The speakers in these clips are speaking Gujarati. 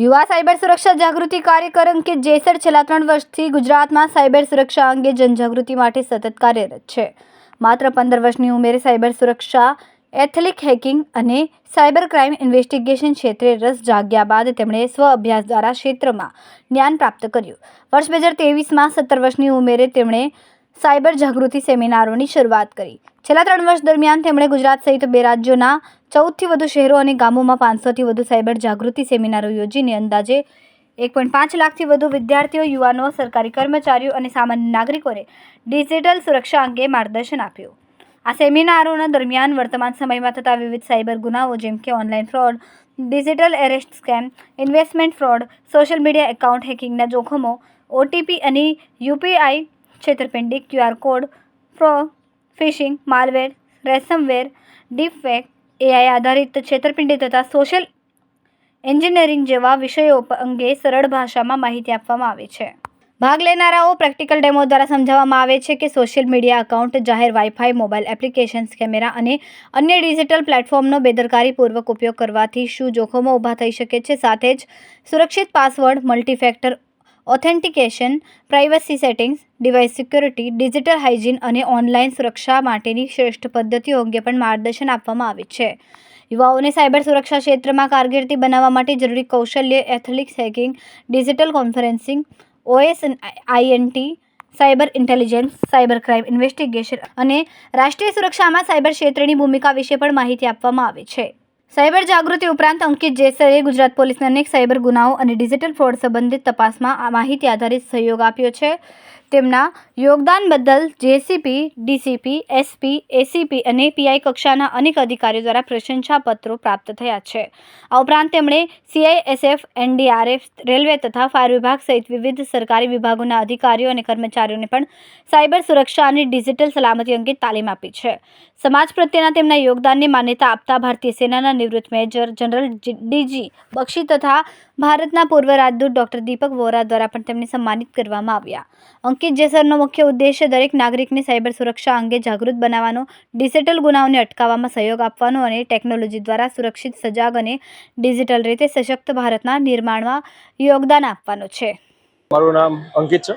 યુવા સાયબર સુરક્ષા જાગૃતિ કાર્યકર અંકિત જેસર છેલ્લા 3 વર્ષથી ગુજરાતમાં સાયબર સુરક્ષા અંગે જનજાગૃતિ માટે સતત કાર્યરત છે. માત્ર 15 વર્ષની ઉંમરે સાયબર સુરક્ષા, એથિકલ હેકિંગ અને સાયબર ક્રાઇમ ઇન્વેસ્ટિગેશન ક્ષેત્રે રસ જાગ્યા બાદ તેમણે સ્વ અભ્યાસ દ્વારા ક્ષેત્રમાં જ્ઞાન પ્રાપ્ત કર્યું. વર્ષ 2023માં 17 વર્ષની ઉંમરે તેમણે સાયબર જાગૃતિ સેમિનારોની શરૂઆત કરી. છેલ્લા 3 વર્ષ દરમિયાન તેમણે ગુજરાત સહિત 2 રાજ્યોના 14થી વધુ શહેરો અને ગામોમાં 500થી વધુ સાયબર જાગૃતિ સેમિનારો યોજીને અંદાજે 1.5 લાખથી વધુ વિદ્યાર્થીઓ, યુવાનો, સરકારી કર્મચારીઓ અને સામાન્ય નાગરિકોને ડિજિટલ સુરક્ષા અંગે માર્ગદર્શન આપ્યું. આ સેમિનારોના દરમિયાન વર્તમાન સમયમાં થતા વિવિધ સાયબર ગુનાઓ જેમ કે online fraud, digital arrest scam, investment fraud, social media account હેકિંગના જોખમો, OTP અને UPI છેતરપિંડી, QR code phishing, malware, ransomware, deepfake, AI આધારિત છેતરપિંડી તથા સોશિયલ એન્જિનિયરિંગ જેવા વિષયો અંગે સરળ ભાષામાં માહિતી આપવામાં આવે છે. ભાગ લેનારાઓ પ્રેક્ટિકલ ડેમો દ્વારા સમજાવવામાં આવે છે કે સોશિયલ મીડિયા એકાઉન્ટ, જાહેર વાઈફાઈ, મોબાઈલ એપ્લિકેશન્સ, કેમેરા અને અન્ય ડિજિટલ પ્લેટફોર્મનો બેદરકારીપૂર્વક ઉપયોગ કરવાથી શું જોખમો ઊભા થઈ શકે છે. સાથે જ સુરક્ષિત password, multifactor authentication, privacy settings, device security, digital hygiene અને ઓનલાઈન સુરક્ષા માટેની શ્રેષ્ઠ પદ્ધતિઓ અંગે પણ માર્ગદર્શન આપવામાં આવે છે. યુવાઓને સાયબર સુરક્ષા ક્ષેત્રમાં કારકિર્દી બનાવવા માટે જરૂરી કૌશલ્ય, ethical hacking, digital conferencing, OSINT, cyber intelligence, cyber crime investigation અને રાષ્ટ્રીય સુરક્ષામાં સાયબર ક્ષેત્રની ભૂમિકા વિશે પણ માહિતી આપવામાં આવે છે. સાયબર જાગૃતિ ઉપરાંત અંકિત જેસરે ગુજરાત પોલીસને અનેક સાયબર ગુનાઓ અને ડિજિટલ ફ્રોડ સંબંધિત તપાસમાં માહિતી આધારિત સહયોગ આપ્યો છે. તેમના યોગદાન બદલ JCP, DCP, SP, ACP અને PI કક્ષાના અનેક અધિકારીઓ દ્વારા પ્રશંસાપત્રો પ્રાપ્ત થયા છે. આ ઉપરાંત તેમણે CISF, NDRF, રેલવે તથા ફાયર વિભાગ સહિત વિવિધ સરકારી વિભાગોના અધિકારીઓ અને કર્મચારીઓને પણ સાયબર સુરક્ષા અને ડિજિટલ સલામતી અંગે તાલીમ આપી છે. સમાજ પ્રત્યેના તેમના યોગદાનને માન્યતા આપતા ભારતીય સેનાના નિવૃત્ત મેજર જનરલ DG બક્ષી તથા ભારતના પૂર્વ રાજદૂત ડોક્ટર દીપક વોરા દ્વારા પણ તેમને સન્માનિત કરવામાં આવ્યા. અંકિત જેસરનો મુખ્ય ઉદ્દેશ્ય દરેક નાગરિકને સાયબર સુરક્ષા અંગે જાગૃત બનાવવાનો, ડિજિટલ ગુનાઓને અટકાવવામાં સહયોગ આપવાનો અને ટેકનોલોજી દ્વારા સુરક્ષિત, સજાગ અને ડિજિટલ રીતે સશક્ત ભારતના નિર્માણમાં યોગદાન આપવાનો છે. મારું નામ અંકિત છે.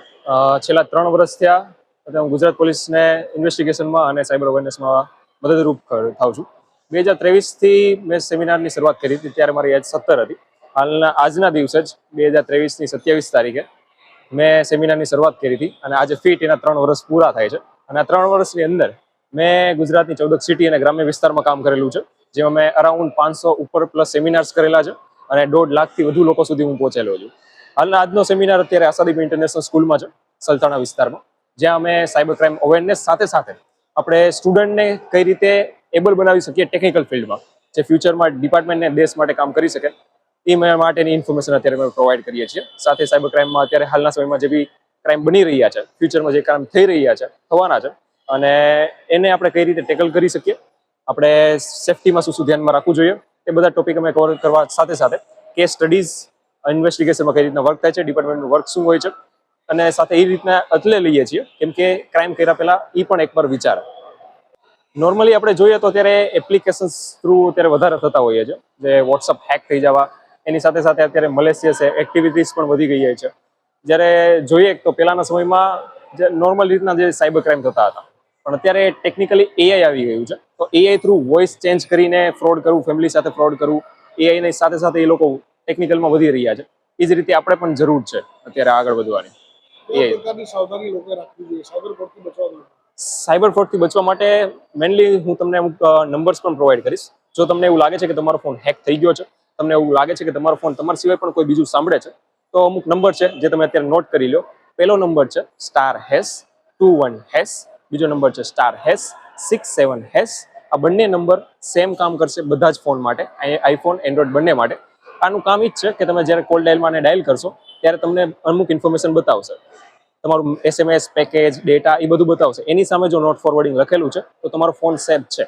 છેલ્લા 3 વર્ષ થયા હું ગુજરાત પોલીસને ઇન્વેસ્ટિગેશનમાં અને સાયબર અવેરનેસમાં મદદરૂપ થાઉં છું. 2023થી મેં સેમિનારની શરૂઆત કરી હતી, ત્યારે મારી એજ 17 હતી. આજના દિવસે જ 2023ની 27 તારીખે મેં સેમિનારની શરૂઆત કરી હતી અને આજે ફિટ એના 3 વર્ષ પૂરા થાય છે. અને આ 3 વર્ષની અંદર મેં ગુજરાતની 14 સિટી અને ગ્રામ્ય વિસ્તારમાં કામ કરેલું છે, જેમાં મેં અરાઉન્ડ 500 ઉપર પ્લસ સેમિનાર્સ કરેલા છે અને 1.5 લાખથી વધુ લોકો સુધી હું પહોંચેલો છું. આજનો સેમિનાર અત્યારે આશાદીપ ઇન્ટરનેશનલ સ્કૂલમાં છે, સલતાણા વિસ્તારમાં, જ્યાં અમે સાયબર ક્રાઇમ અવેરનેસ સાથે સાથે આપણે સ્ટુડન્ટને કઈ રીતે એબલ બનાવી શકીએ ટેકનિકલ ફિલ્ડમાં, જે ફ્યુચરમાં ડિપાર્ટમેન્ટને દેશ માટે કામ કરી શકે એ માટેની ઇન્ફોર્મેશન અત્યારે અમે પ્રોવાઈડ કરીએ છીએ. સાથે સાયબર ક્રાઇમમાં અત્યારે હાલના સમયમાં જે બી ક્રાઇમ બની રહ્યા છે, ફ્યુચરમાં જે ક્રાઇમ થઈ રહ્યા છે, થવાના છે, અને એને આપણે કઈ રીતે ટેકલ કરી શકીએ, આપણે સેફટીમાં શું ધ્યાનમાં રાખવું જોઈએ, એ બધા ટોપિક અમે કવર કરવા સાથે સાથે કેસ સ્ટડીઝ, ઇન્વેસ્ટિગેશનમાં કઈ રીતના વર્ક થાય છે, ડિપાર્ટમેન્ટનું વર્ક શું હોય છે, અને સાથે એ રીતના એટલે લઈએ છીએ કેમ કે ક્રાઇમ કર્યા પહેલા એ પણ એકવાર વિચારે. નોર્મલી આપણે જોઈએ તો અત્યારે એપ્લિકેશન્સ થ્રુ અત્યારે વધારે થતા હોઈએ છે, જે વોટ્સઅપ હેક થઈ જવા, એની સાથે સાથે અત્યારે મલેશિયસ એક્ટિવિટીઝ પણ વધી ગઈ છે. જ્યારે જોઈએ તો પહેલાના સમયમાં જે નોર્મલ રીતના જે સાયબર ક્રાઇમ થતા હતા, પણ અત્યારે ટેકનિકલી AI આવી ગયું છે, તો AI થ્રુ વોઇસ ચેન્જ કરીને ફ્રોડ કરવું, ફેમિલી સાથે ફ્રોડ કરવું, AI ની સાથે સાથે એ લોકો ટેકનિકલમાં વધી રહ્યા છે. એ જ રીતે આપણે પણ જરૂર છે અત્યારે આગળ વધવાની. સાયબર ફ્રોડથી બચવા માટે મેનલી હું તમને અમુક નંબર્સ પણ પ્રોવાઈડ કરીશ. જો તમને એવું લાગે છે કે તમારો ફોન હેક થઈ ગયો છે, તમને એવું લાગે છે કે તમારો ફોન તમારા સિવાય પણ કોઈ બીજું સાંભળે છે, તો અમુક નંબર છે જે તમે અત્યારે નોટ કરી લો. પહેલો નંબર છે *#21#, બીજો નંબર છે *#67#. આ બંને નંબર સેમ કામ કરશે બધા જ ફોન માટે, આઈફોન, એન્ડ્રોઈડ બંને માટે. આનું કામ એ જ છે કે તમે જ્યારે કોલ ડાયલમાં ડાયલ કરશો ત્યારે તમને અમુક ઇન્ફોર્મેશન બતાવશે, તમારું SMS, પેકેજ, ડેટા એ બધું બતાવશે. એની સામે જો નોટ ફોરવર્ડિંગ લખેલું છે તો તમારો ફોન સેફ છે.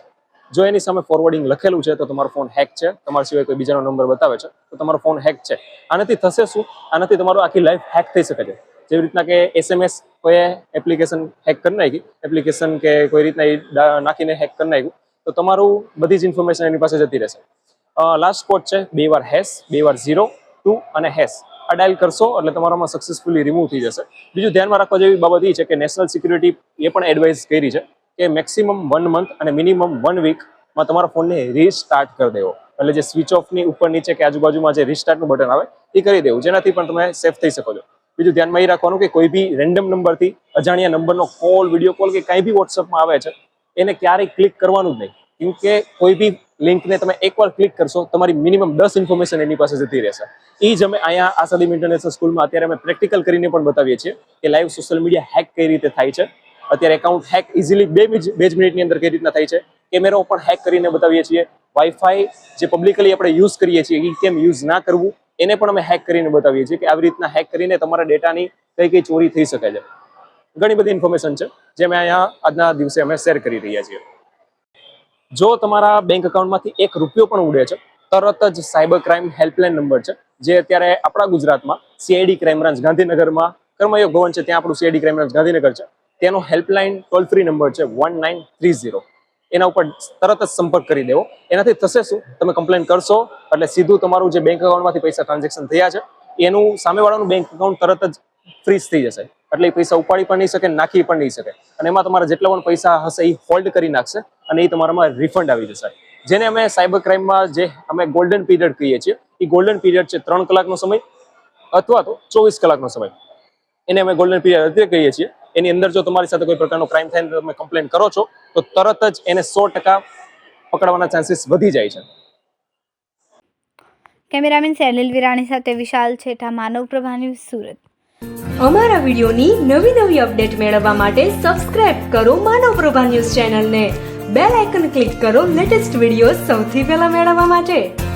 જો એની સામે ફોરવર્ડિંગ લખેલું છે તો તમારો ફોન હેક છે, તમારા સિવાય કોઈ બીજાનો નંબર બતાવે છે તો તમારો ફોન હેક છે. આનાથી થશે શું? આનાથી તમારો આખી લાઈફ હેક થઈ શકે છે. જેવી રીતના કે SMS કોઈ એપ્લિકેશન હેક કરી નાખી, એપ્લિકેશન કે કોઈ રીતના નાખીને હેક કરી નાખ્યું, તો તમારું બધી જ ઇન્ફોર્મેશન એની પાસે જતી રહેશે. લાસ્ટ કોડ છે 2 વાર હેશ, 2 વાર 0, 2 અને હેશ. આ ડાયલ કરશો એટલે તમારામાં સક્સેસફુલી રિમૂવ થઈ જશે. બીજું ધ્યાનમાં રાખવા જેવી બાબત એ છે કે નેશનલ સિક્યુરિટી એ પણ એડવાઇસ કરી છે કે મેક્સિમમ 1 મંથ અને મિનિમમ 1 વીકમાં તમારા ફોનને રીસ્ટાર્ટ કરી દેવો. એટલે જે સ્વિચ ઓફની ઉપર નીચે કે આજુબાજુમાં જે રીસ્ટાર્ટનું બટન આવે એ કરી દેવું, જેનાથી પણ તમે સેફ થઈ શકો છો. બીજું ધ્યાનમાં એ રાખવાનું કે કોઈ બી રેન્ડમ નંબરથી અજાણ્યા નંબરનો કોલ, વિડીયો કોલ કે કાંઈ બી વોટ્સઅપમાં આવે છે એને ક્યારેય ક્લિક કરવાનું જ નહીં. કેમ કે કોઈ બી લિંકને તમે એકવાર ક્લિક કરશો તમારી મિનિમમ 10 ઇન્ફોર્મેશન એની પાસે જતી રહેશે. એ જ અમે અહીંયા આશાદીપ ઇન્ટરનેશનલ સ્કૂલમાં અત્યારે અમે પ્રેક્ટિકલ કરીને પણ બતાવીએ છીએ કે લાઈવ સોશિયલ મીડિયા હેક કઈ રીતે થાય છે. અત્યારે એકાઉન્ટ હેક ઇઝીલી 2 જ મિનિટની અંદર કઈ રીતના થાય છે. કેમેરો પણ હેક કરીને બતાવીએ છીએ. વાઈફાઈ જે પબ્લિકલી આપણે યુઝ કરીએ છીએ એ કેમ યુઝ ના કરવું એને પણ અમે હેક કરીને બતાવીએ છીએ કે આવી રીતના હેક કરીને તમારા ડેટાની કઈ ચોરી થઈ શકે છે. ઘણી બધી ઇન્ફોર્મેશન છે જે અમે અહીંયા આજના દિવસે અમે શેર કરી રહ્યા છીએ. જો તમારા બેંક એકાઉન્ટમાંથી 1 રૂપિયો પણ ઉડે છે, તરત જ સાયબર ક્રાઇમ હેલ્પલાઇન નંબર છે જે અત્યારે આપણા ગુજરાતમાં CID ક્રાઇમ બ્રાન્ચ ગાંધીનગરમાં કર્મયોગ ભવન છે, ત્યાં આપણું CID ક્રાઇમ બ્રાન્ચ ગાંધીનગર છે. તેનો હેલ્પલાઇન ટોલ ફ્રી નંબર છે 1930. એના ઉપર તરત જ સંપર્ક કરી દેવો. એનાથી થશે શું, તમે કમ્પ્લેન કરશો એટલે સીધું તમારું જે બેંક એકાઉન્ટમાંથી પૈસા ટ્રાન્ઝેક્શન થયા છે એનું સામેવાળાનું બેંક એકાઉન્ટ તરત જ ફ્રીઝ થઈ જશે. એટલે એ પૈસા ઉપાડી પણ નહીં શકે, નાખી પણ નહીં શકે, અને એમાં તમારા જેટલા પણ પૈસા હશે એ હોલ્ડ કરી નાખશે અને એ તમારામાં રિફંડ આવી જશે. જેને અમે સાયબર ક્રાઇમમાં જે અમે ગોલ્ડન પીરિયડ કહીએ છીએ, એ ગોલ્ડન પીરિયડ છે 3 કલાકનો સમય અથવા તો 24 કલાકનો સમય. એને અમે ગોલ્ડન પીરિયડ અત્યારે કહીએ છીએ. એની અંદર જો તમારી સાથે કોઈ પ્રકારનો ક્રાઇમ થાય તો તમે કમ્પ્લેન કરો છો તો તરત જ એને 100% પકડવાના ચાન્સીસ વધી જાય છે. કેમેરામેન સેનિલ વિરાણી સાથે વિશાલ છેઠા, માનવ પ્રભા ન્યૂઝ, સુરત. અમારા વિડીયોની નવી અપડેટ મેળવવા માટે સબસ્ક્રાઇબ કરો માનવ પ્રભા ન્યૂઝ ચેનલને. બેલ આઇકન ક્લિક કરો લેટેસ્ટ વિડીયો સૌથી પહેલા મેળવવા માટે.